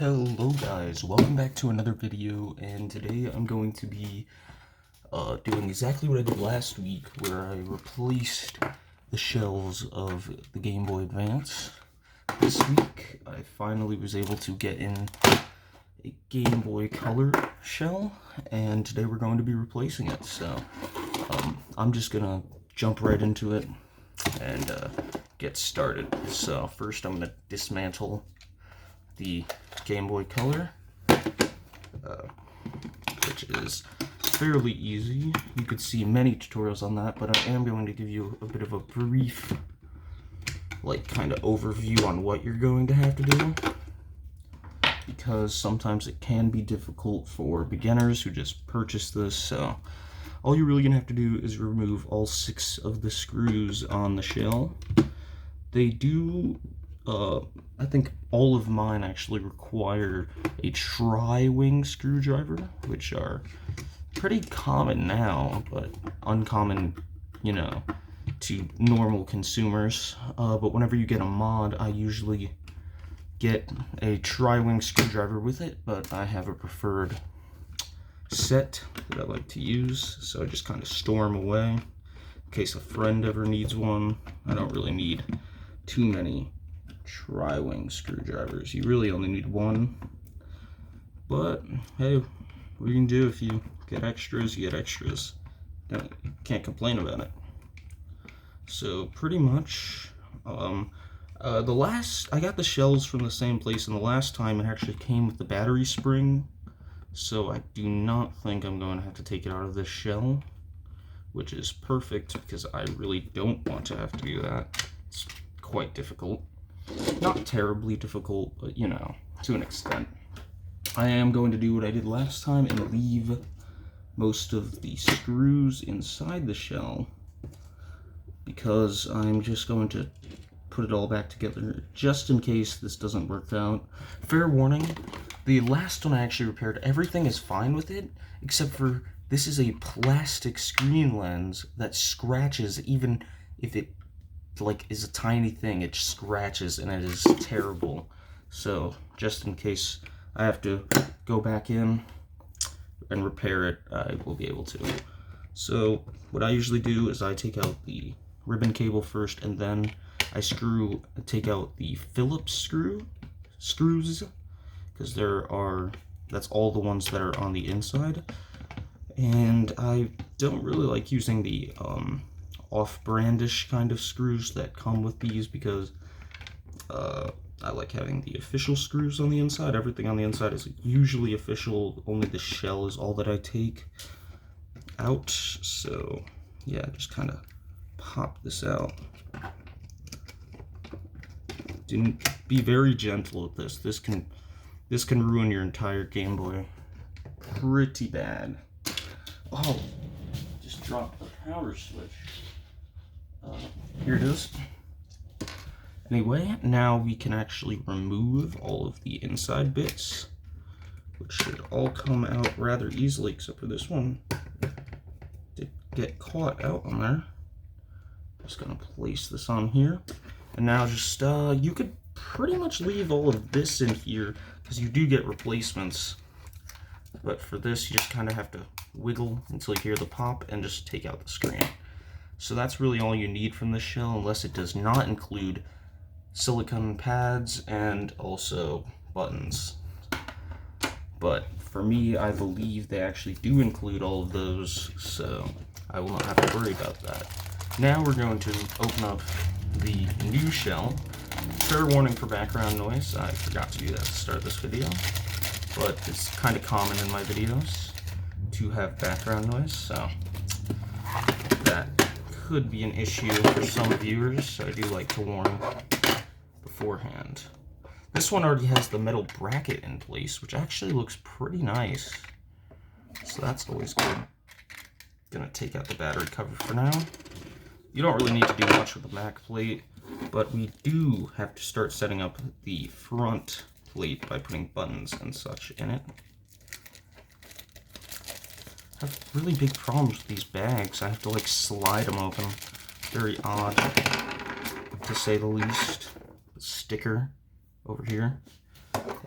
Hello guys, welcome back to another video, and today I'm going to be doing exactly what I did last week, where I replaced the shells of the Game Boy Advance. This week I finally was able to get in a Game Boy Color shell, and today we're going to be replacing it. So I'm just gonna jump right into it and get started. So first I'm gonna dismantle the Game Boy Color, which is fairly easy. You could see many tutorials on that, but I am going to give you a bit of a brief, kind of overview on what you're going to have to do, because sometimes it can be difficult for beginners who just purchase this. So all you're really gonna have to do is remove all 6 of the screws on the shell. They do, I think all of mine actually require a tri-wing screwdriver, which are pretty common now, but uncommon, to normal consumers. But whenever you get a mod, I usually get a tri-wing screwdriver with it, but I have a preferred set that I like to use, so I just kind of store them away in case a friend ever needs one. I don't really need too many tri-wing screwdrivers. You really only need one, but hey, what you can do if you get extras, you get extras. You can't complain about it. So pretty much, I got the shells from the same place, and the last time it actually came with the battery spring, so I do not think I'm going to have to take it out of this shell, which is perfect because I really don't want to have to do that. It's quite difficult. Not terribly difficult, but to an extent. I am going to do what I did last time and leave most of the screws inside the shell, because I'm just going to put it all back together just in case this doesn't work out. Fair warning, the last one I actually repaired, everything is fine with it, except for this is a plastic screen lens that scratches even if it is a tiny thing. It scratches and it is terrible. So just in case I have to go back in and repair it, I will be able to. So what I usually do is I take out the ribbon cable first, and then I take out the Phillips screws, because that's all the ones that are on the inside. And I don't really like using the off-brandish kind of screws that come with these, because I like having the official screws on the inside. Everything on the inside is usually official, only the shell is all that I take out. So yeah, just kind of pop this out. Be very gentle with this. This can ruin your entire Game Boy pretty bad. Oh, just dropped the power switch. Here it is. Anyway, now we can actually remove all of the inside bits, which should all come out rather easily, except for this one did get caught out on there. Just gonna place this on here, and now just you could pretty much leave all of this in here, because you do get replacements, but for this you just kind of have to wiggle until you hear the pop and just take out the screen. So that's really all you need from this shell, unless it does not include silicone pads and also buttons. But for me, I believe they actually do include all of those, so I will not have to worry about that. Now we're going to open up the new shell. Fair warning for background noise. I forgot to do that to start this video, but it's kind of common in my videos to have background noise, so that could be an issue for some viewers, so I do like to warn beforehand. This one already has the metal bracket in place, which actually looks pretty nice, so that's always good. Gonna take out the battery cover for now. You don't really need to do much with the back plate, but we do have to start setting up the front plate by putting buttons and such in it. I have really big problems with these bags. I have to slide them open. Very odd, to say the least. The sticker over here.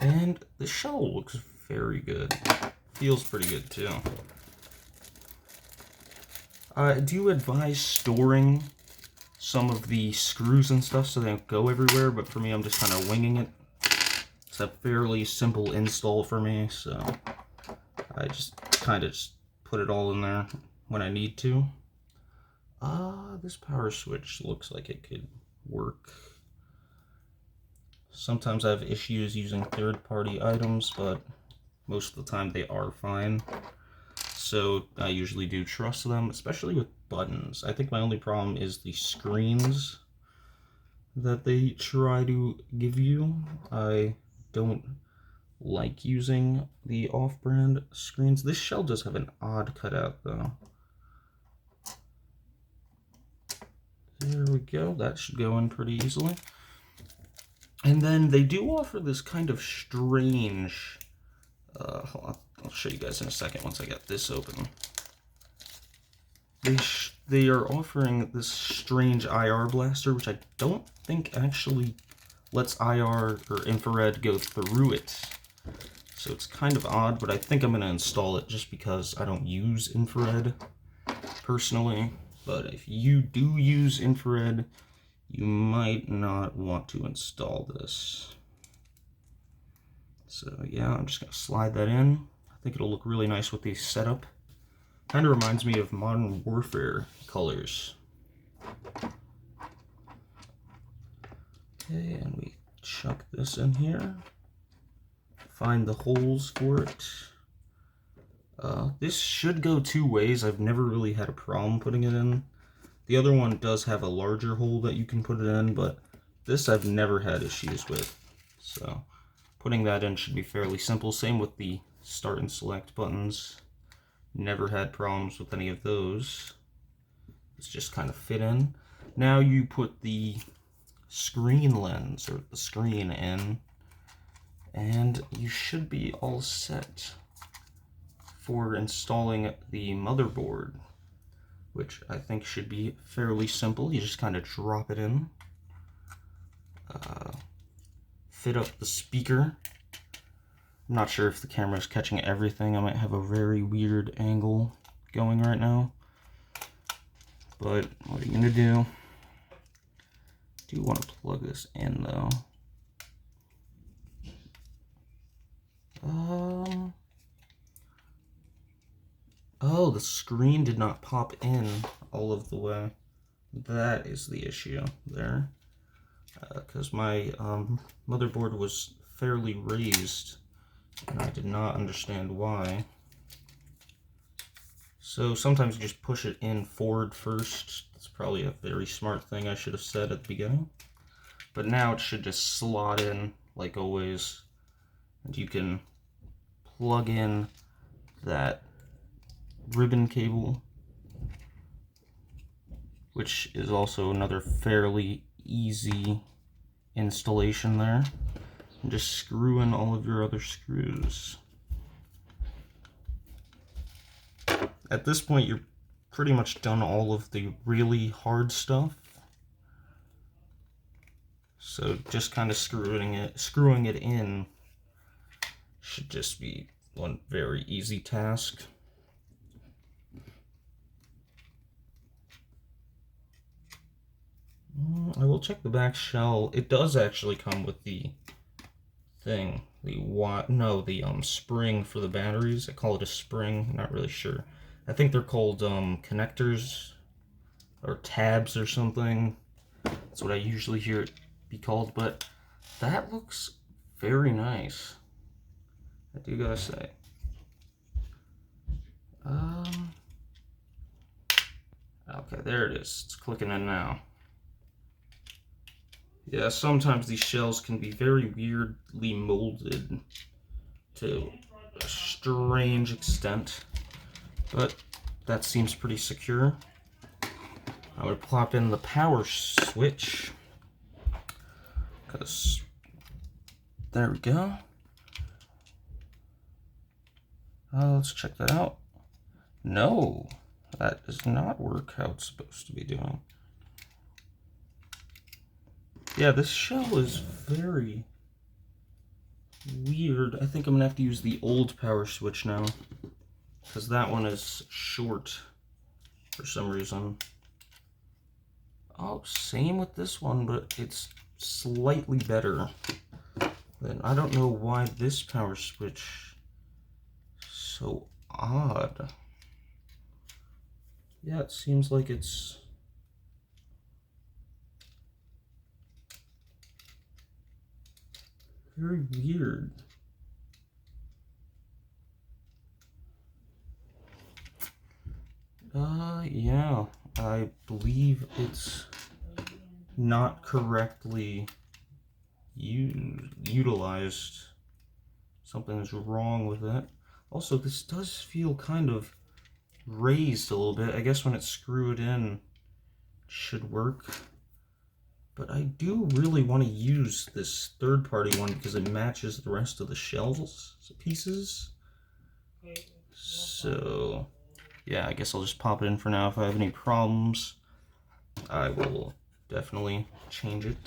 And the shell looks very good. Feels pretty good too. I do advise storing some of the screws and stuff so they don't go everywhere, but for me, I'm just kind of winging it. It's a fairly simple install for me, so I just kind of just put it all in there when I need to. This power switch looks like it could work. Sometimes I have issues using third-party items, but most of the time they are fine. So I usually do trust them, especially with buttons. I think my only problem is the screens that they try to give you. I don't like using the off-brand screens. This shell does have an odd cutout though. There we go, that should go in pretty easily. And then they do offer this kind of strange, hold on, I'll show you guys in a second once I get this open. They are offering this strange IR blaster, which I don't think actually lets IR or infrared go through it. So it's kind of odd, but I think I'm going to install it just because I don't use infrared personally. But if you do use infrared, you might not want to install this. So yeah, I'm just going to slide that in. I think it'll look really nice with the setup. Kind of reminds me of Modern Warfare colors. Okay, and we chuck this in here. Find the holes for it. This should go two ways. I've never really had a problem putting it in. The other one does have a larger hole that you can put it in, but this I've never had issues with. So putting that in should be fairly simple. Same with the start and select buttons. Never had problems with any of those. It's just kind of fit in. Now you put the screen lens or the screen in, and you should be all set for installing the motherboard, which I think should be fairly simple. You just kind of drop it in, fit up the speaker. I'm not sure if the camera is catching everything. I might have a very weird angle going right now, but what are you gonna do? Do want to plug this in though. Oh, the screen did not pop in all of the way. That is the issue there. Because my motherboard was fairly raised, and I did not understand why. So sometimes you just push it in forward first. That's probably a very smart thing I should have said at the beginning. But now it should just slot in like always. And you can plug in that ribbon cable, which is also another fairly easy installation there. And just screw in all of your other screws. At this point, you're pretty much done all of the really hard stuff. So just kind of screwing it in should just be one very easy task. I will check the back shell. It does actually come with the thing, the spring for the batteries. I call it a spring, I'm not really sure. I think they're called connectors or tabs or something. That's what I usually hear it be called, but that looks very nice, I do gotta say. Okay, there it is. It's clicking in now. Yeah, sometimes these shells can be very weirdly molded to a strange extent, but that seems pretty secure. I would plop in the power switch, because there we go. Let's check that out. No, that does not work how it's supposed to be doing. Yeah, this shell is very weird. I think I'm gonna have to use the old power switch now, because that one is short for some reason. Oh, same with this one, but it's slightly better. Then I don't know why this power switch is so odd. Yeah, it seems like it's very weird. Yeah, I believe it's not correctly utilized. Something's wrong with it. Also, this does feel kind of raised a little bit. I guess when it's screwed in, it should work. But I do really want to use this third-party one because it matches the rest of the shells pieces. So, yeah, I guess I'll just pop it in for now. If I have any problems, I will definitely change it.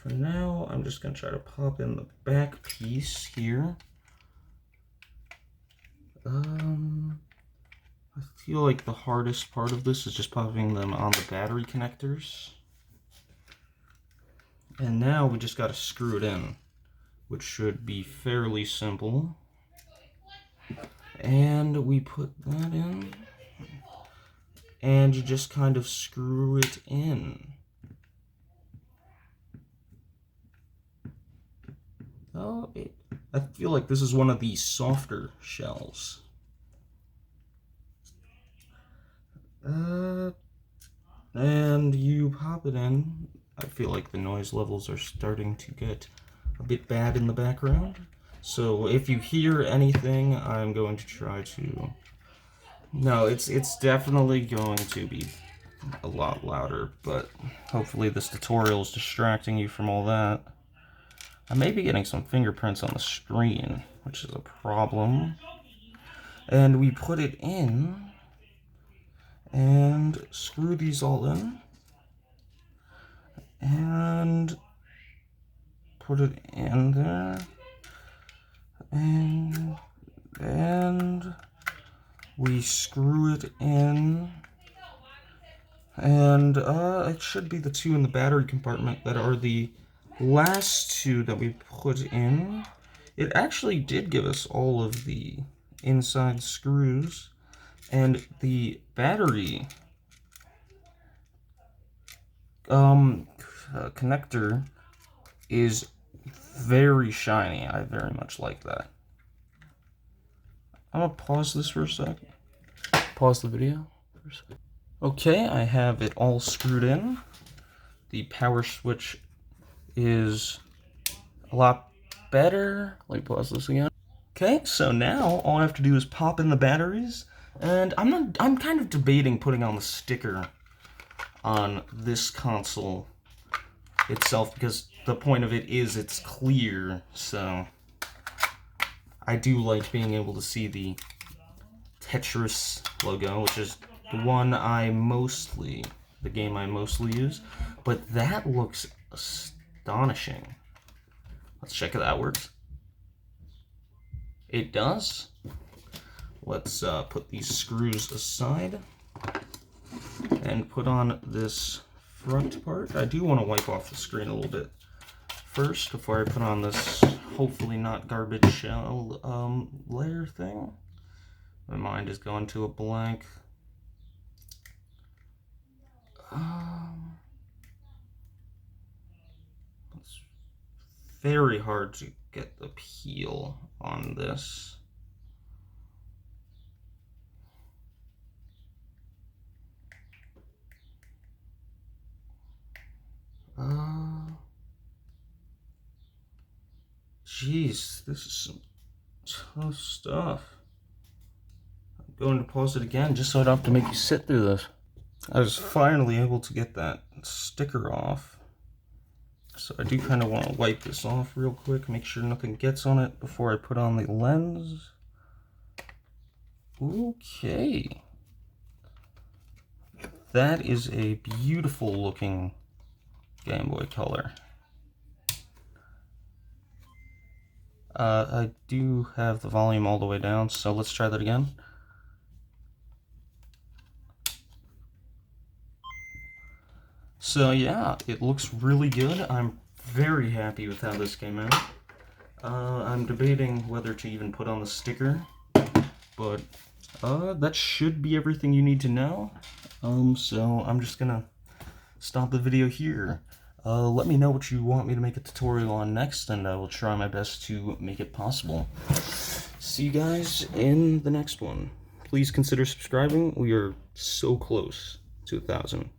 For now, I'm just going to try to pop in the back piece here. I feel like the hardest part of this is just popping them on the battery connectors. And now we just got to screw it in, which should be fairly simple. And we put that in, and you just kind of screw it in. Oh, I feel like this is one of the softer shells. And you pop it in. I feel like the noise levels are starting to get a bit bad in the background. So if you hear anything, I'm going to try to... No, it's definitely going to be a lot louder, but hopefully this tutorial is distracting you from all that. I may be getting some fingerprints on the screen, which is a problem. And we put it in, and screw these all in, and put it in there, and we screw it in, and it should be the two in the battery compartment that are the last two that we put in. It actually did give us all of the inside screws, and the battery connector is very shiny. I very much like that. I'm gonna pause this for a second. Pause the video for a second. Okay, I have it all screwed in. The power switch is a lot better. Let me pause this again. Okay, so now all I have to do is pop in the batteries, and I'm kind of debating putting on the sticker on this console itself because the point of it is it's clear, so I do like being able to see the Tetris logo, which is the game I mostly use, but that looks astonishing. Let's check if that works. It does. Let's put these screws aside and put on this front part. I do want to wipe off the screen a little bit first before I put on this hopefully not garbage shell layer thing. My mind is going to a blank. It's very hard to get the peel on this. Jeez, this is some tough stuff. I'm going to pause it again just so I don't have to make you sit through this. I was finally able to get that sticker off. So I do kind of want to wipe this off real quick, make sure nothing gets on it before I put on the lens. Okay. That is a beautiful looking Game Boy Color. I do have the volume all the way down, so let's try that again. So yeah, it looks really good. I'm very happy with how this came out. I'm debating whether to even put on the sticker, but that should be everything you need to know. So I'm just gonna stop the video here. Let me know what you want me to make a tutorial on next, and I will try my best to make it possible. See you guys in the next one. Please consider subscribing. We are so close to 1,000.